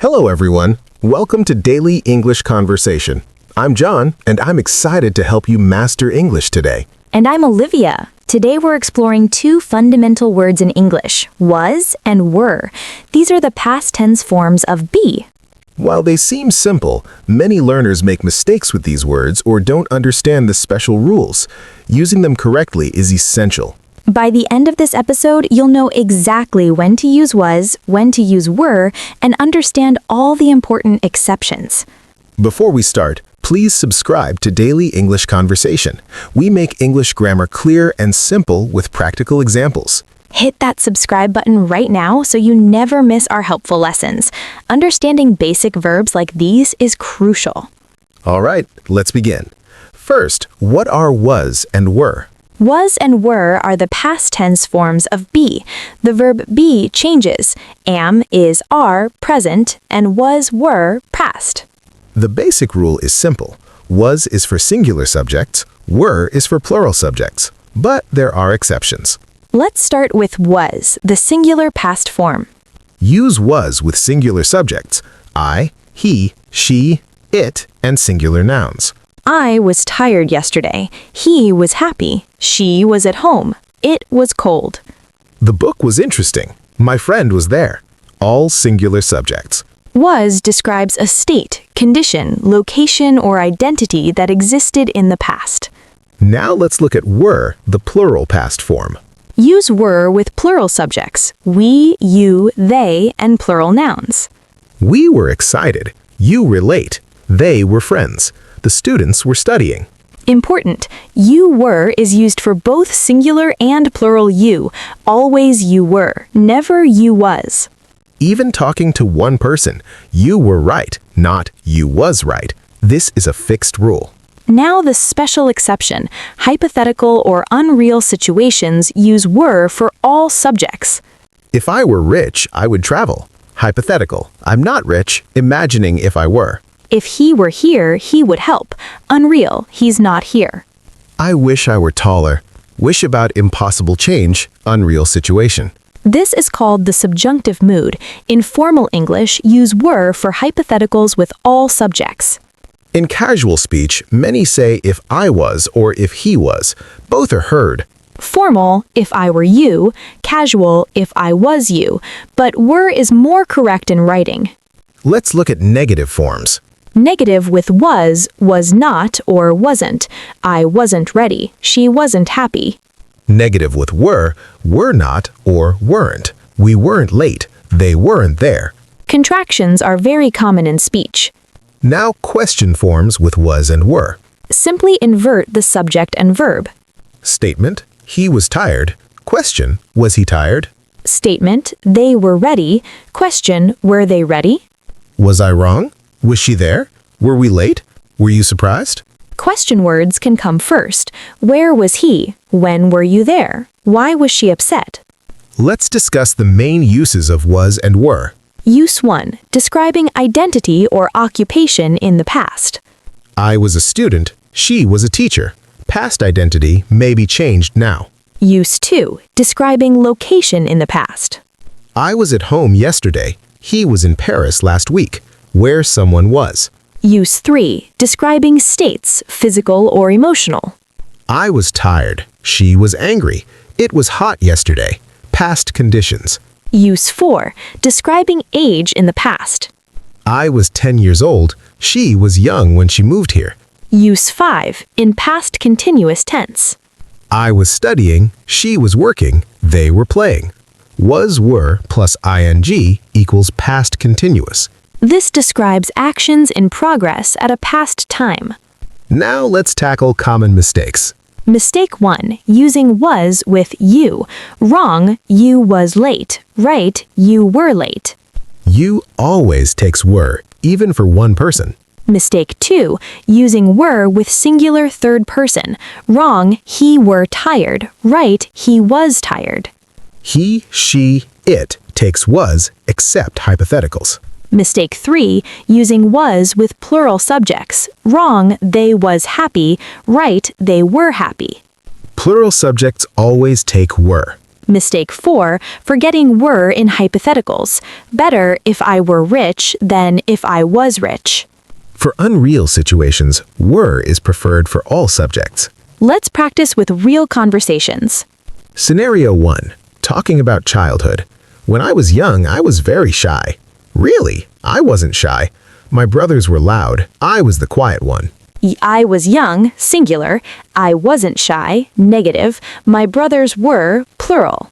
Hello everyone, welcome to Daily English Conversation. I'm John, and I'm excited to help you master English today. And I'm Olivia. Today we're exploring two fundamental words in English, was and were. These are the past tense forms of be. While they seem simple, many learners make mistakes with these words or don't understand the special rules. Using them correctly is essential. By the end of this episode, you'll know exactly when to use was, when to use were, and understand all the important exceptions. Before we start, please subscribe to Daily English Conversation. We make English grammar clear and simple with practical examples. Hit that subscribe button right now so you never miss our helpful lessons. Understanding basic verbs like these is crucial. All right, let's begin. First, what are was and were? Was and were are the past tense forms of be. The verb be changes. Am, is, are, present, and was, were, past. The basic rule is simple. Was is for singular subjects, were is for plural subjects. But there are exceptions. Let's start with was, the singular past form. Use was with singular subjects, I, he, she, it, and singular nouns. I was tired yesterday. He was happy. She was at home. It was cold. The book was interesting. My friend was there. All singular subjects. Was describes a state, condition, location, or identity that existed in the past. Now let's look at were, the plural past form. Use were with plural subjects, we, you, they, and plural nouns. We were excited. You were late. They were friends. The students were studying. Important. You were is used for both singular and plural you. Always you were, never you was. Even talking to one person, you were right, not you was right. This is a fixed rule. Now the special exception. Hypothetical or unreal situations use were for all subjects. If I were rich, I would travel. Hypothetical. I'm not rich, imagining if I were. If he were here, he would help. Unreal, he's not here. I wish I were taller. Wish about impossible change, unreal situation. This is called the subjunctive mood. In formal English, use were for hypotheticals with all subjects. In casual speech, many say if I was or if he was. Both are heard. Formal, if I were you. Casual, if I was you. But were is more correct in writing. Let's look at negative forms. Negative with was not, or wasn't. I wasn't ready. She wasn't happy. Negative with were not, or weren't. We weren't late. They weren't there. Contractions are very common in speech. Now question forms with was and were. Simply invert the subject and verb. Statement, he was tired. Question, was he tired? Statement, they were ready. Question, were they ready? Was I wrong? Was she there? Were we late? Were you surprised? Question words can come first. Where was he? When were you there? Why was she upset? Let's discuss the main uses of was and were. Use 1. Describing identity or occupation in the past. I was a student. She was a teacher. Past identity may be changed now. Use 2. Describing location in the past. I was at home yesterday. He was in Paris last week. Where someone was. Use 3. Describing states, physical or emotional. I was tired. She was angry. It was hot yesterday. Past conditions. Use 4. Describing age in the past. I was 10 years old. She was young when she moved here. Use 5. In past continuous tense. I was studying. She was working. They were playing. Was, were plus ing equals past continuous. This describes actions in progress at a past time. Now let's tackle common mistakes. Mistake 1. Using was with you. Wrong, you was late. Right, you were late. You always takes were, even for one person. Mistake 2. Using were with singular third person. Wrong, he were tired. Right, he was tired. He, she, it takes was, except hypotheticals. Mistake 3. Using was with plural subjects. Wrong, they was happy. Right, they were happy. Plural subjects always take were. Mistake 4, forgetting were in hypotheticals. Better if I were rich than if I was rich. For unreal situations, were is preferred for all subjects. Let's practice with real conversations. Scenario 1. Talking about childhood. When I was young, I was very shy. Really? I wasn't shy. My brothers were loud. I was the quiet one. I was young, singular. I wasn't shy, negative. My brothers were, plural.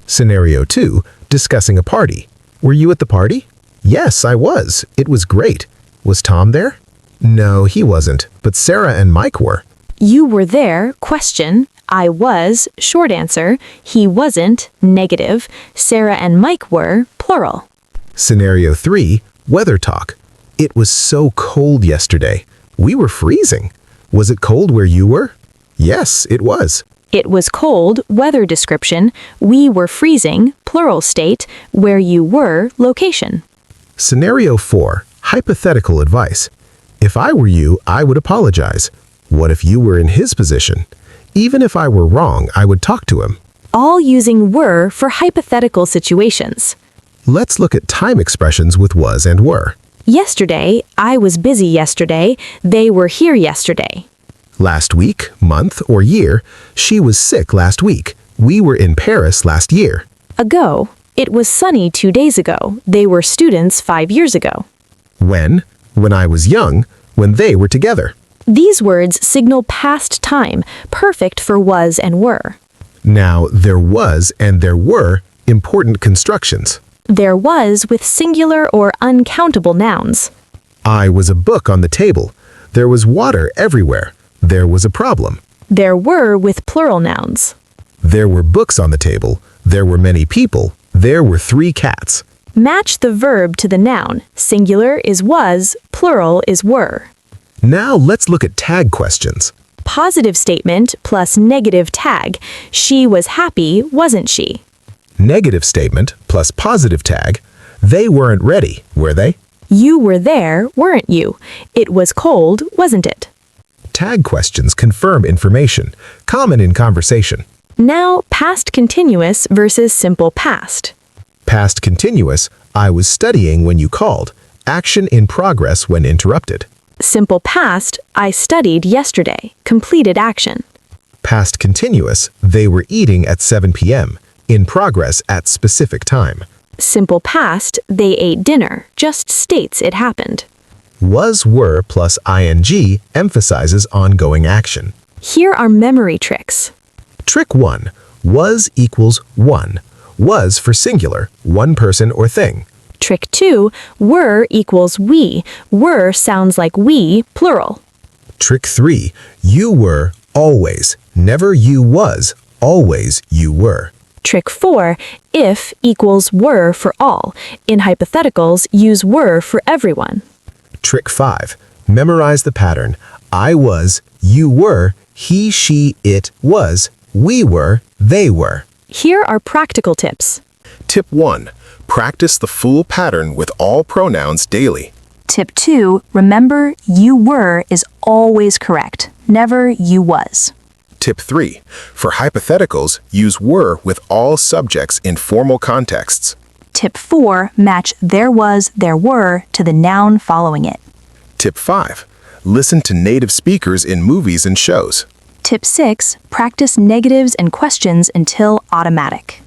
Scenario 2. Discussing a party. Were you at the party? Yes, I was. It was great. Was Tom there? No, he wasn't, but Sarah and Mike were. You were there, question. I was, short answer. He wasn't, negative. Sarah and Mike were, plural. Scenario 3. Weather talk. It was so cold yesterday. We were freezing. Was it cold where you were? Yes, it was. It was cold, weather description. We were freezing, plural state. Where you were, location. Scenario 4. Hypothetical advice. If I were you, I would apologize. What if you were in his position? Even if I were wrong, I would talk to him. All using were for hypothetical situations. Let's look at time expressions with was and were. Yesterday, I was busy yesterday. They were here yesterday. Last week, month, or year, she was sick last week. We were in Paris last year. Ago, it was sunny 2 days ago. They were students 5 years ago. When I was young, when they were together. These words signal past time, perfect for was and were. Now, there was and there were important constructions. There was with singular or uncountable nouns. I was a book on the table. There was water everywhere. There was a problem. There were with plural nouns. There were books on the table. There were many people. There were 3 cats. Match the verb to the noun. Singular is was, plural is were. Now let's look at tag questions. Positive statement plus negative tag. She was happy, wasn't she? Negative statement plus positive tag. They weren't ready, were they? You were there, weren't you? It was cold, wasn't it? Tag questions confirm information, common in conversation. Now, past continuous versus simple past. Past continuous, I was studying when you called. Action in progress when interrupted. Simple past, I studied yesterday. Completed action. Past continuous, they were eating at 7 p.m. In progress at specific time. Simple past, they ate dinner. Just states it happened. Was, were plus ing emphasizes ongoing action. Here are memory tricks. Trick 1. Was equals 1. Was for singular, one person or thing. Trick 2, were equals we. Were sounds like we, plural. Trick 3. You were, always. Never you was, always you were. Trick 4, if equals were for all. In hypotheticals, use were for everyone. Trick 5. Memorize the pattern. I was, you were, he, she, it was, we were, they were. Here are practical tips. Tip 1. Practice the full pattern with all pronouns daily. Tip 2, remember you were is always correct, never you was. Tip 3. For hypotheticals, use were with all subjects in formal contexts. Tip 4, match there was, there were to the noun following it. Tip 5. Listen to native speakers in movies and shows. Tip 6, practice negatives and questions until automatic.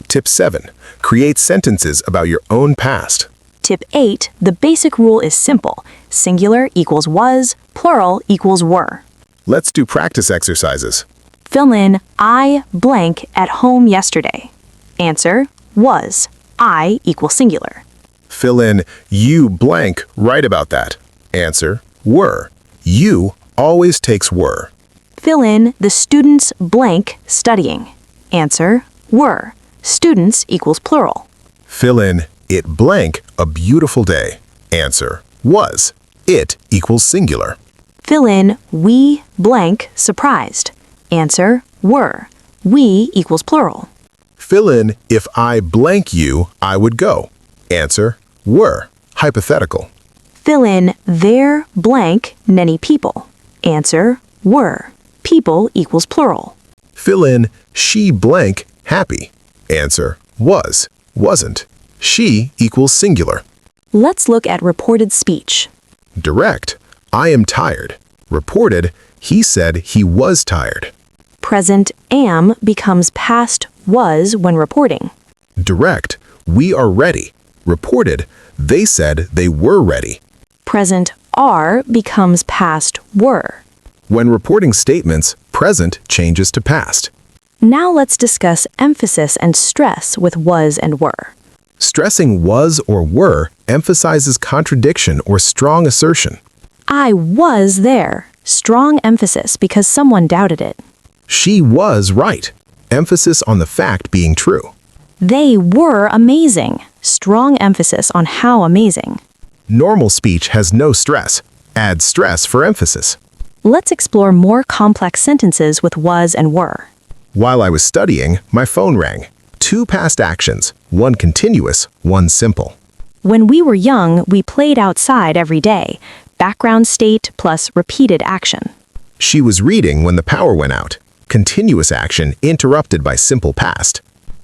Tip 7. Create sentences about your own past. Tip 8, the basic rule is simple. Singular equals was, plural equals were. Let's do practice exercises. Fill in I blank at home yesterday. Answer, was. I equals singular. Fill in you blank right about that. Answer, were. You always takes were. Fill in the students blank studying. Answer, were. Students equals plural. Fill in it blank a beautiful day. Answer, was. It equals singular. Fill in we blank surprised. Answer, were. We equals plural. Fill in if I blank you, I would go. Answer, were. Hypothetical. Fill in there blank many people. Answer, were. People equals plural. Fill in she blank happy. Answer: was, wasn't. She equals singular. Let's look at reported speech. Direct: I am tired. Reported: he said he was tired. Present am becomes past was when reporting. Direct: we are ready. Reported: they said they were ready. Present are becomes past were. When reporting statements, present changes to past. Now let's discuss emphasis and stress with was and were. Stressing was or were emphasizes contradiction or strong assertion. I was there. Strong emphasis because someone doubted it. She was right. Emphasis on the fact being true. They were amazing. Strong emphasis on how amazing. Normal speech has no stress. Add stress for emphasis. Let's explore more complex sentences with was and were. While I was studying, my phone rang. 2 past actions, 1 continuous, 1 simple. When we were young, we played outside every day. Background state plus repeated action. She was reading when the power went out. Continuous action interrupted by simple past.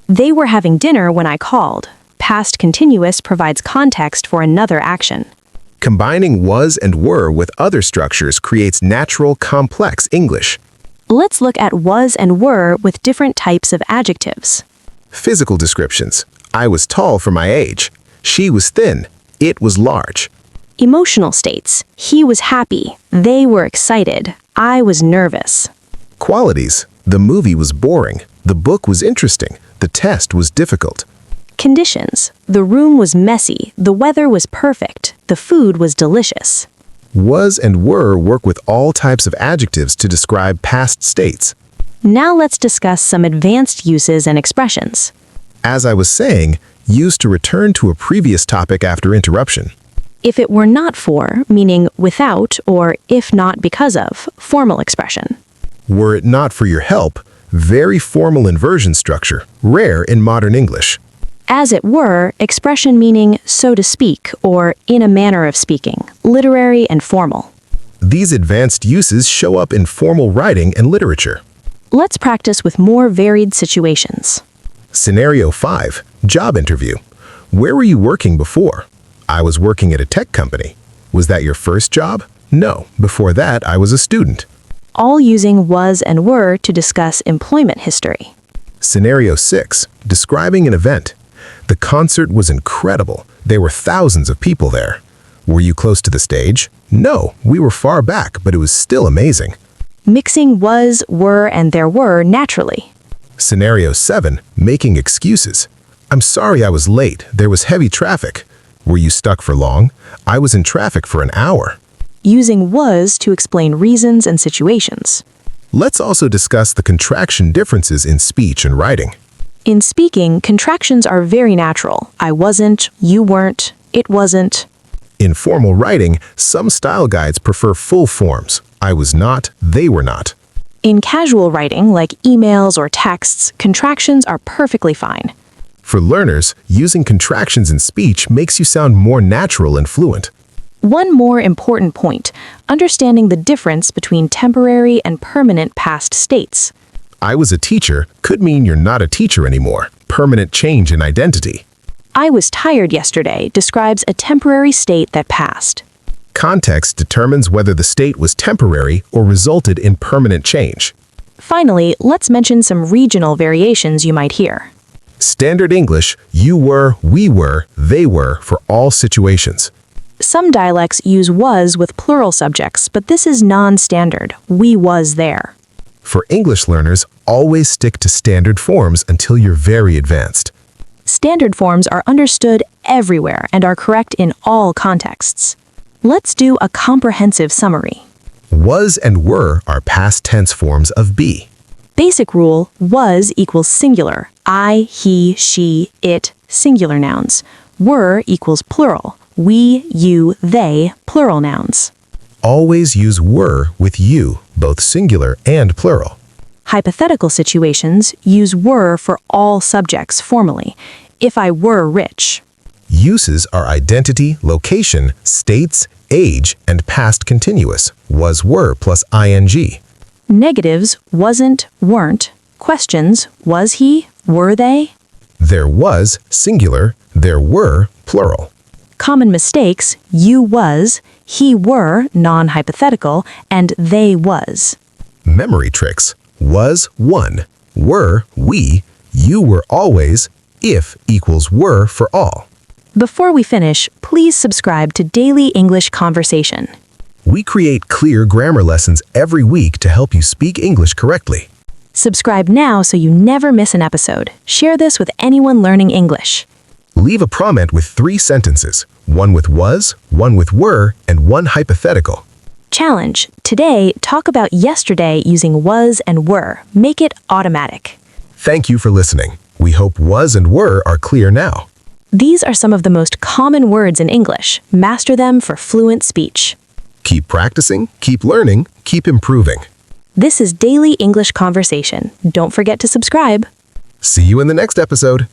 They were having dinner when I called. Past continuous provides context for another action. Combining was and were with other structures creates natural, complex English. Let's look at was and were with different types of adjectives. Physical descriptions: I was tall for my age. She was thin. It was large. Emotional states: he was happy. They were excited. I was nervous. Qualities: the movie was boring. The book was interesting. The test was difficult. Conditions: the room was messy. The weather was perfect. The food was delicious. Was and were work with all types of adjectives to describe past states. Now let's discuss some advanced uses and expressions. As I was saying, used to return to a previous topic after interruption. If it were not for, meaning without, or if not because of, formal expression. Were it not for your help, very formal inversion structure, rare in modern English. As it were, expression meaning so to speak, or in a manner of speaking, literary and formal. These advanced uses show up in formal writing and literature. Let's practice with more varied situations. Scenario 5, job interview. Where were you working before? I was working at a tech company. Was that your first job? No, before that I was a student. All using was and were to discuss employment history. Scenario 6, describing an event. The concert was incredible. There were thousands of people there. Were you close to the stage? No, we were far back, but it was still amazing. Mixing was, were, and there were naturally. Scenario 7, making excuses. I'm sorry I was late. There was heavy traffic. Were you stuck for long? I was in traffic for an hour. Using was to explain reasons and situations. Let's also discuss the contraction differences in speech and writing. In speaking, contractions are very natural. I wasn't, you weren't, it wasn't. In formal writing, some style guides prefer full forms. I was not, they were not. In casual writing, like emails or texts, contractions are perfectly fine. For learners, using contractions in speech makes you sound more natural and fluent. One more important point, understanding the difference between temporary and permanent past states. I was a teacher could mean you're not a teacher anymore. Permanent change in identity. I was tired yesterday describes a temporary state that passed. Context determines whether the state was temporary or resulted in permanent change. Finally, let's mention some regional variations you might hear. Standard English, you were, we were, they were for all situations. Some dialects use was with plural subjects, but this is non-standard. We was there. For English learners, always stick to standard forms until you're very advanced. Standard forms are understood everywhere and are correct in all contexts. Let's do a comprehensive summary. Was and were are past tense forms of be. Basic rule: was equals singular. I, he, she, it, singular nouns. Were equals plural. We, you, they, plural nouns. Always use were with you, both singular and plural. Hypothetical situations use were for all subjects formally. If I were rich. Uses are identity, location, states, age, and past continuous, was were plus ing. Negatives: wasn't, weren't. Questions: was he, were they? There was, singular. There were, plural. Common mistakes, you was, he were, non-hypothetical, and they was. Memory tricks. Was, one. Were, we. You were always. If equals were for all. Before we finish, please subscribe to Daily English Conversation. We create clear grammar lessons every week to help you speak English correctly. Subscribe now so you never miss an episode. Share this with anyone learning English. Leave a comment with 3 sentences, one with was, one with were, and one hypothetical. Challenge. Today, talk about yesterday using was and were. Make it automatic. Thank you for listening. We hope was and were are clear now. These are some of the most common words in English. Master them for fluent speech. Keep practicing, keep learning, keep improving. This is Daily English Conversation. Don't forget to subscribe. See you in the next episode.